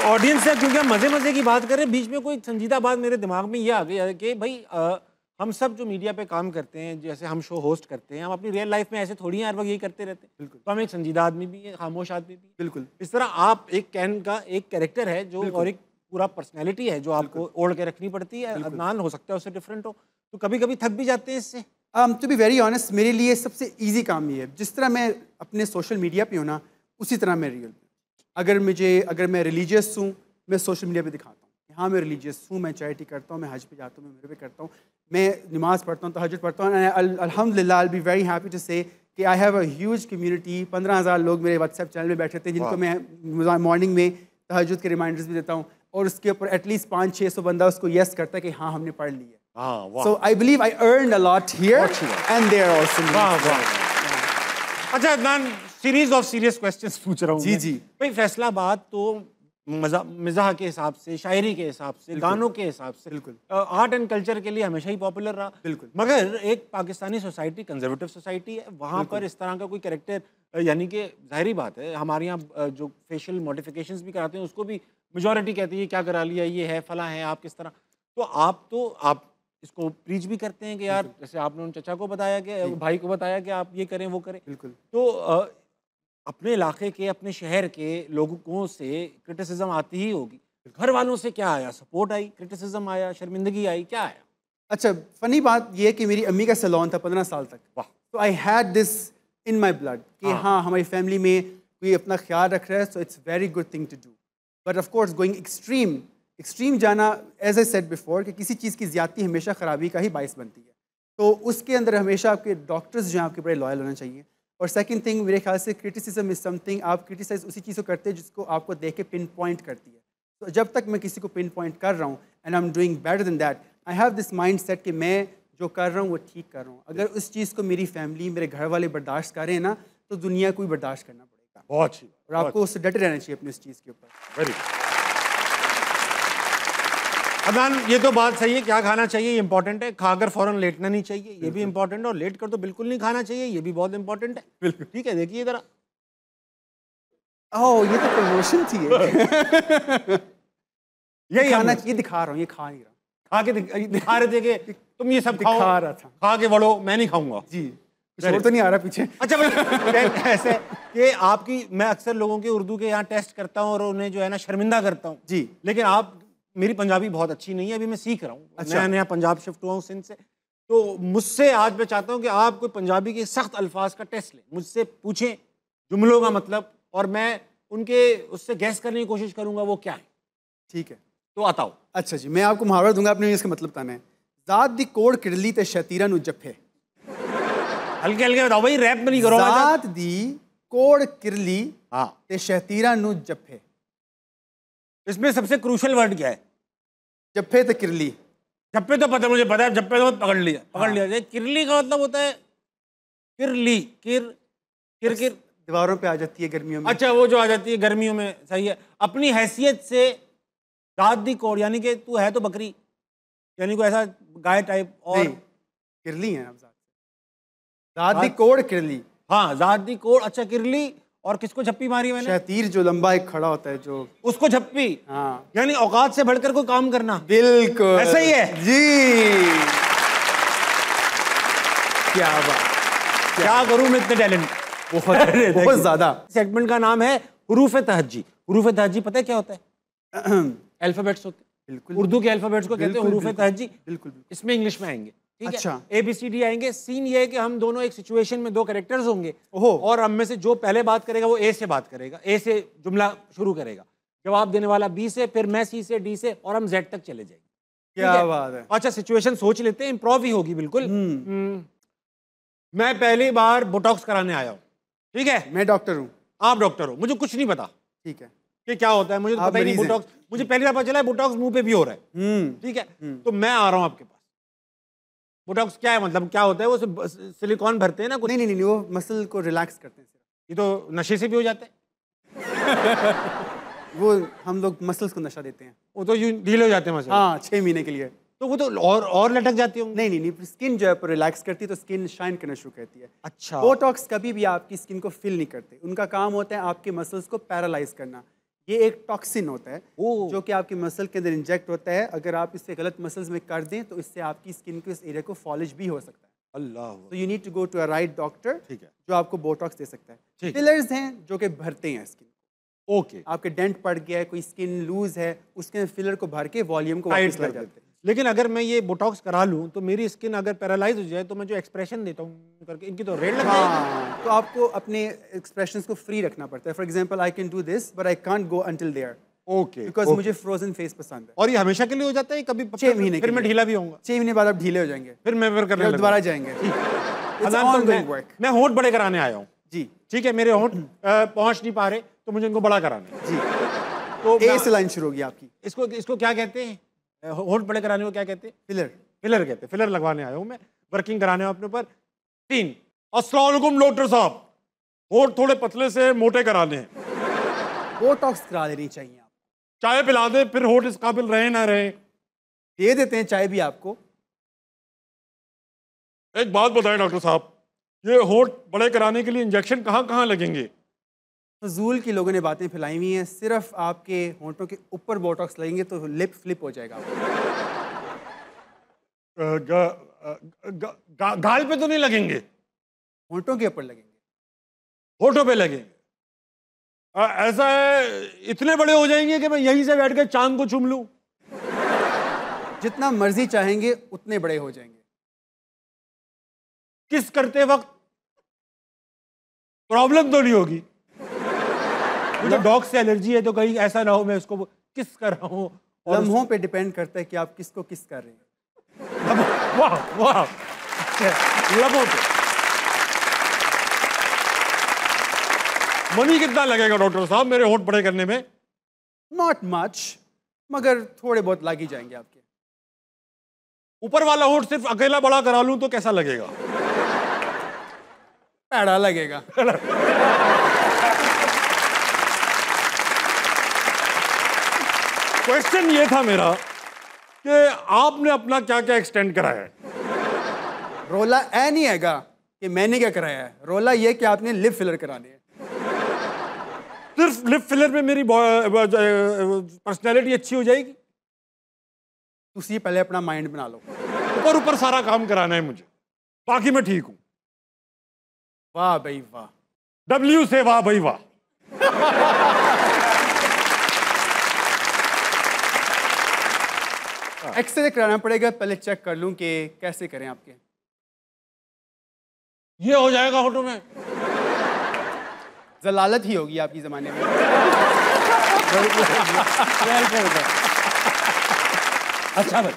Audience से, क्योंकि हम मजे मजे की बात करें, बीच में कोई संजीदा बात मेरे दिमाग में ये आ गई है कि भाई हम सब जो मीडिया पे काम करते हैं, जैसे हम शो होस्ट करते हैं, हम अपनी रियल लाइफ में ऐसे थोड़ी हैं हर वक्त यही करते रहते हैं। बिल्कुल। तो हम एक संजीदा आदमी भी है, खामोश आदमी भी। बिल्कुल। इस तरह आप एक कैन का एक कैरेक्टर है जो, और एक पूरा पर्सनैलिटी है जो आपको ओढ़ के रखनी पड़ती है। अदनान हो सकता है उससे डिफरेंट हो, तो कभी कभी थक भी जाते हैं इससे। टू बी वेरी ऑनेस्ट, मेरे लिए सबसे ईजी काम ये है, जिस तरह मैं अपने सोशल मीडिया पे हूँ ना, उसी तरह मैं रियल हूँ। अगर मैं रिलीजियस हूँ, मैं सोशल मीडिया पे दिखाता हूँ कि हाँ मैं रिलीजियस हूँ, मैं चैरिटी करता हूँ, मैं हज पे जाता हूँ, मैं मेरे पे करता हूँ, मैं नमाज़ पढ़ता हूँ, तहज्जुद पढ़ता हूँ। अल्हम्दुलिल्लाह, I will be very happy to say कि I have a huge community. 15,000 लोग मेरे व्हाट्सएप चैनल में बैठे थे, जिनको मैं मॉर्निंग में तहज्जुद के रिमाइंडर्स भी देता हूँ, और उसके ऊपर एटलीस्ट 500-600 बंदा उसको यस करता है कि हाँ हमने पढ़ ली है। So I believe I earned a lot here and there also. अच्छा Adnan, series of serious questions पूछ रहा हूँ। जी जी भाई फैसलाबाद तो मिजाह के हिसाब से, शायरी के हिसाब से, गानों के हिसाब से, बिल्कुल आर्ट एंड कल्चर के लिए हमेशा ही पॉपुलर रहा। बिल्कुल। मगर एक पाकिस्तानी सोसाइटी कंजर्वेटिव सोसाइटी है, वहाँ पर इस तरह का कोई कैरेक्टर, यानी कि जाहिर बात है हमारे यहाँ जो फेशियल मॉडिफिकेशंस भी कराते हैं उसको भी मेजॉरिटी कहती है क्या करा लिया, ये है फला है, आप किस तरह। तो आप इसको प्रीच भी करते हैं कि यार, जैसे आपने उन चचा को बताया कि भाई को बताया कि आप ये करें वो करें। बिल्कुल। तो अपने इलाके के, अपने शहर के लोगों से क्रिटिसिज्म आती ही होगी। घर वालों से क्या आया? सपोर्ट आई, क्रिटिसिज्म आया, शर्मिंदगी आई, क्या आया? अच्छा, फनी बात ये है कि मेरी अम्मी का सैलून था 15 साल तक। वाह। तो I had this in my blood कि हाँ हमारी फैमिली में कोई अपना ख्याल रख रहा है, so it's very good thing to do. But of course going extreme जाना, एज आई सेड बिफोर, कि किसी चीज़ की ज़्यादती हमेशा ख़राबी का ही बायस बनती है। तो उसके अंदर हमेशा आपके डॉक्टर्स जो हैं आपके बड़े लॉयल होना चाहिए। और सेकंड थिंग, मेरे ख्याल से क्रिटिसिज्म इज़ समथिंग, आप क्रिटिसाइज उसी चीज़ को करते हैं जिसको आपको देख के पिन पॉइंट करती है। तो जब तक मैं किसी को पिन पॉइंट कर रहा हूँ and I am doing better than that, I have this mind set कि मैं जो कर रहा हूँ वो ठीक कर रहा हूँ। अगर उस चीज़ को मेरी फैमिली, मेरे घर वाले बर्दाश्त करें ना, तो दुनिया को भी बर्दाश्त करना पड़ेगा। बहुत अच्छी। और आपको उससे डटे रहना चाहिए अपनी उस चीज़ के ऊपर। वेरी अदनान, ये तो बात सही है, क्या खाना चाहिए ये इंपॉर्टेंट है, खाकर फौरन लेटना नहीं चाहिए, ये भी इंपॉर्टेंट है, और लेट कर तो बिल्कुल नहीं खाना चाहिए, ये भी बहुत इंपॉर्टेंट है। बिल्कुल ठीक है। देखिए जरा, ओह ये तो प्रमोशन थी यही खाना, ये दिखा रहा हूँ, ये खा नहीं रहा, खा के दिखा रहे थे कि तुम ये सब खाओ। दिखा रहा था, खा के बढ़ो, मैं नहीं खाऊंगा। जी शोर तो नहीं आ रहा पीछे। अच्छा भाई, ऐसे कि आपकी, मैं अक्सर लोगों के उर्दू के यहाँ टेस्ट करता हूँ और उन्हें जो है ना शर्मिंदा करता हूँ जी, लेकिन आप, मेरी पंजाबी बहुत अच्छी नहीं है, अभी मैं सीख रहा हूँ। अच्छा। मैं नया पंजाब शिफ्ट हुआ हूँ सिंध से, तो मुझसे आज मैं चाहता हूँ कि आप कोई पंजाबी के सख्त अल्फाज का टेस्ट लें, मुझसे पूछें जुमलों का मतलब, और मैं उनके उससे गैस करने की कोशिश करूँगा वो क्या है। ठीक है, तो आता हूँ। अच्छा जी, मैं आपको मुहावरा दूंगा, आपने इसका मतलब बताना है। ज़ात दी कोड़ किरली ते शतीरा नु जफे। हल्के हल्के बताओ भाई, रैप में नहीं करो। ज़ात दी कोड़ किरली ते शतीरा नु जफे। इसमें सबसे क्रूशल वर्ड क्या है? जप्फे तो किरली। जप्पे तो पता, मुझे पता है, जप्पे तो पकड़ लिया। किरली का मतलब होता है किरली, किर दीवारों पे आ जाती है गर्मियों में। अच्छा, वो जो आ जाती है गर्मियों में, सही है। अपनी हैसियत से ज़ात दी कोड़, यानी कि तू है तो बकरी, यानी कोई ऐसा गाय टाइप, और किरली है ज़ात दी कोड़ किरली। हाँ, ज़ात दी कोड़। अच्छा, किरली, और किसको झप्पी मारी मैंने? शतीर जो लंबा एक खड़ा होता है, जो उसको झप्पी। हाँ, यानी औकात से बढ़कर कोई काम करना। बिल्कुल ऐसा ही है जी। क्या बात, क्या करूं मैं, इतने टैलेंट बहुत ज्यादा। सेगमेंट का नाम है हुरूफ तहज्जी। हुरूफ तहज्जी पता है क्या होता है? अल्फाबेट्स होते हैं। बिल्कुल, उर्दू के अल्फाबेट्स को कहते हैं हुरूफ तहज्जी। बिल्कुल, इसमें इंग्लिश में आएंगे। अच्छा, ABCD आएंगे। सीन ये है कि हम दोनों एक सिचुएशन में दो कैरेक्टर्स होंगे, और हम में से जो पहले बात करेगा वो A से बात करेगा, A से जुमला शुरू करेगा, जवाब देने वाला B से, फिर मैं C से, D से, और हम Z तक चले जाएंगे। क्या बात है। अच्छा, सिचुएशन सोच लेते हैं, इम्प्रोव ही होगी बिल्कुल। मैं पहली बार बोटॉक्स कराने आया हूँ, ठीक है? मैं डॉक्टर हूँ, आप डॉक्टर हो, मुझे कुछ नहीं पता, ठीक है, कि क्या होता है, मुझे तो पता ही नहीं। बोटॉक्स मुझे पहली बार पता चला है, बोटॉक्स मुंह पे भी हो रहा है, ठीक है? तो मैं आ रहा हूँ आपके पास। बोटॉक्स क्या है, मतलब क्या होता है? वो सिलिकॉन भरते हैं ना कुछ? नहीं, वो मसल को रिलैक्स करते हैं। ये तो नशे से भी हो जाते हैं। वो हम लोग मसल्स को नशा देते हैं, वो तो यूं ढीले हो जाते हैं मसल। हाँ, 6 महीने के लिए। तो वो तो और लटक जाती होंगी। नहीं, स्किन जो है रिलैक्स करती है, तो स्किन शाइन करना शुरू करती है। अच्छा, बोटॉक्स कभी भी आपकी स्किन को फिल नहीं करते, उनका काम होता है आपके मसल्स को पैरालाइज करना, ये एक टॉक्सिन होता है जो कि आपके मसल के अंदर इंजेक्ट होता है। अगर आप इसे गलत मसल्स में कर दें तो इससे आपकी स्किन के इस एरिया को फॉलिश भी हो सकता है। अल्लाह। तो you need to go to a right doctor, ठीक है, जो आपको बोटॉक्स दे सकता है। ठीक है। फिलर्स हैं जो कि भरते हैं स्किन। ओके, आपके डेंट पड़ गया है, कोई स्किन लूज है, उसके फिलर को भर के वॉल्यूम को टाइट वापस ला कर जाते देते हैं। लेकिन अगर मैं ये बोटॉक्स करा लूँ तो मेरी स्किन अगर पैरालाइज हो जाए तो मैं जो एक्सप्रेशन देता हूँ करके, इनकी तो रेड लग जाएगी। हाँ, तो आपको अपने एक्सप्रेशंस को फ्री रखना पड़ता है। For example I can do this but I can't go until there, okay, because मुझे फ्रोजन फेस पसंद है। और ये हमेशा के लिए हो जाता है कभी 6 महीने फिर के मैं लिए। ढीला भी होऊंगा? 6 महीने बाद आप ढीले हो जाएंगे, फिर मैं करने फिर लगूंगा। दोबारा जाएंगे। It's अदनान, तो ongoing work। मैं होंठ बड़े कराने आया हूँ जी ठीक है, मेरे होंठ पहुंच नहीं पा रहे तो मुझे इनको बड़ा कराना है। जी, तो ए से लाइन शुरू होगी आपकी। इसको क्या कहते हैं? होंठ बड़े कराने को क्या कहते हैं? फिलर। फिलर कहते हैं। फिलर लगवाने आया हूँ मैं, वर्किंग कराने अपने ऊपर। 3, अस्सलाम वालेकुम डॉक्टर साहब, होंठ थोड़े पतले से मोटे कराने हैं। बोटॉक्स करा लेनी चाहिए आप। चाय पिला दे फिर होंठ इस काबिल रहे ना रहे। दे देते हैं चाय भी आपको। एक बात बताएं डॉक्टर साहब, ये होंठ बड़े कराने के लिए इंजेक्शन कहाँ कहाँ लगेंगे? फजूल की लोगों ने बातें फैलाई हुई हैं। सिर्फ आपके होंठों के ऊपर बोटॉक्स लगेंगे तो लिप फ्लिप हो जाएगा। गाल पे तो नहीं लगेंगे? होंठों के ऊपर लगेंगे। होठों पे लगेंगे। ऐसा है इतने बड़े हो जाएंगे कि मैं यहीं से बैठ के चांद को चूम लूं? जितना मर्जी चाहेंगे उतने बड़े हो जाएंगे। किस करते वक्त प्रॉब्लम तो नहीं होगी? मुझे डॉग से एलर्जी है तो कहीं ऐसा ना हो मैं उसको किस कर रहा हूँ। लम्हों पे डिपेंड करता है कि आप किसको किस कर रहे हैं। वाह वाह, लम्हों पे। मनी कितना लगेगा डॉक्टर साहब मेरे होंठ बड़े करने में? नॉट मच, मगर थोड़े बहुत लग ही जाएंगे आपके। ऊपर वाला होंठ सिर्फ अकेला बड़ा करा लूं तो कैसा लगेगा? पैड़ा लगेगा। क्वेश्चन ये था मेरा कि आपने अपना क्या क्या एक्सटेंड कराया है? रोला ए नहीं हैगा कि मैंने क्या कराया है। रोला ये कि आपने लिप फिलर कराने हैं। सिर्फ लिप फिलर में मेरी पर्सनैलिटी अच्छी हो जाएगी? उसी पहले अपना माइंड बना लो। ऊपर ऊपर सारा काम कराना है मुझे, बाकी मैं ठीक हूं। वाह भाई वाह। डब्ल्यू से वाह भाई वाह। एक्सरे कराना पड़ेगा, पहले चेक कर लूं कि कैसे करें आपके। ये हो जाएगा होठों में? जलालत ही होगी आपकी जमाने में। अच्छा भाई।